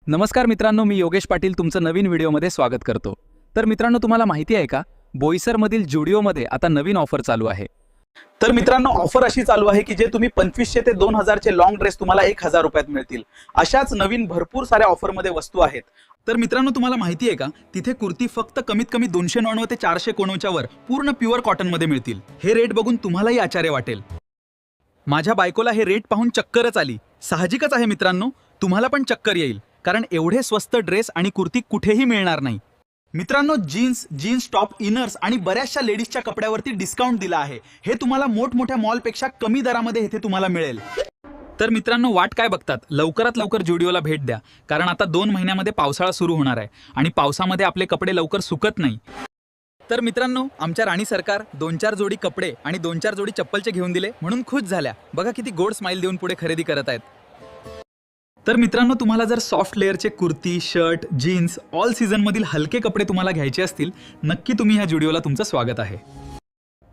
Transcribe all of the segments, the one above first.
नमस्कार मित्रांनो, मी योगेश पाटील तुमचं नवीन व्हिडिओमध्ये स्वागत करतो। तर मित्रांनो, तुम्हाला माहिती आहे का, बोईसरमधील जुडिओमध्ये आता नवीन ऑफर चालू आहे। तर मित्रांनो, ऑफर अशी चालू आहे की जे तुम्ही 2500 ते 2000 चे लॉंग ड्रेस तुम्हाला 1000 रुपयात मिळतील। अशाच नवीन भरपूर साऱ्या ऑफर मध्ये वस्तू आहेत। तर मित्रांनो, तुम्हाला माहिती आहे का, तिथे कुर्ती फक्त कमीत कमी 299 ते 499 वर पूर्ण प्युअर कॉटन मध्ये मिळतील। हे रेट बघून तुम्हालाही आश्चर्य वाटेल। माझ्या बायकोला हे रेट पाहून चक्करच आली। साहजिकच आहे मित्रांनो, तुम्हाला पण चक्कर येईल, कारण एवढे स्वस्त ड्रेस आणि कुर्ती कुठेही मिळणार नाही। मित्रांनो, जीन्स टॉप, इनर्स आणि बऱ्याचशा लेडीजच्या कपड्यावरती डिस्काउंट दिला आहे। हे तुम्हाला मोठमोठ्या मॉलपेक्षा कमी दरामध्ये इथे तुम्हाला मिळेल। तर मित्रांनो, वाट काय बघतात, लवकरात लवकर जुडिओला भेट द्या, कारण आता 2 महिन्यामध्ये पावसाळा सुरू होणार आहे आणि पावसामध्ये आपले कपडे लवकर सुकत नाही। तर मित्रांनो, आमच्या राणी सरकार 2-4 जोडी कपडे आणि 2-4 जोडी चप्पलचे घेऊन दिले म्हणून खुश झाल्या। बघा किती गोड स्माइल देऊन पुढे खरेदी करत आहेत। तर मित्रांनो, तुम्हाला जर सॉफ्ट लेअरचे kurti, shirt, jeans, all season मधील हलके कपडे तुम्हाला घ्यायचे असतील, नक्की तुम्ही ह्या जुडिओला तुमचं स्वागत आहे।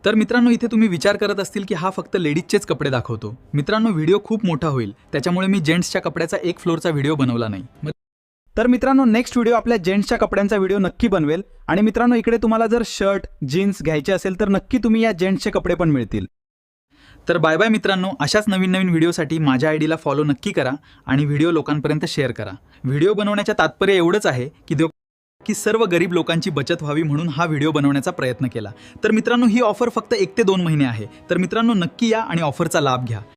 तर मित्रांनो, इथे तुम्ही विचार करत असतील की हा फक्त लेडीजचेच कपडे दाखवतो। मित्रांनो, व्हिडिओ खूप मोठा होईल, त्याच्यामुळे मी जेंट्सच्या कपड्याचा 1 फ्लोअरचा व्हिडिओ बनवला नाही। तर मित्रांनो, नेक्स्ट व्हिडिओ आपल्या जेंट्सच्या कपड्यांचा व्हिडिओ नक्की बनवेल। आणि मित्रांनो, इकडे तुम्हाला जर शर्ट, जीन्स घ्यायचे असेल तर नक्की तुम्ही या जेंट्सचे कपडे पण मिळतील। तर बाय बाय मित्रांनो, अशाच नवीन नवीन व्हिडिओसाठी माझ्या आयडीला फॉलो नक्की करा आणि व्हिडिओ लोकांपर्यंत शेअर करा। व्हिडिओ बनवण्याच्या तात्पर्य एवढंच आहे की सर्व गरीब लोकांची बचत व्हावी म्हणून हा व्हिडिओ बनवण्याचा प्रयत्न केला। तर मित्रांनो, ही ऑफर फक्त 1 ते 2 महिने आहे। तर मित्रांनो, नक्की या आणि ऑफरचा लाभ घ्या।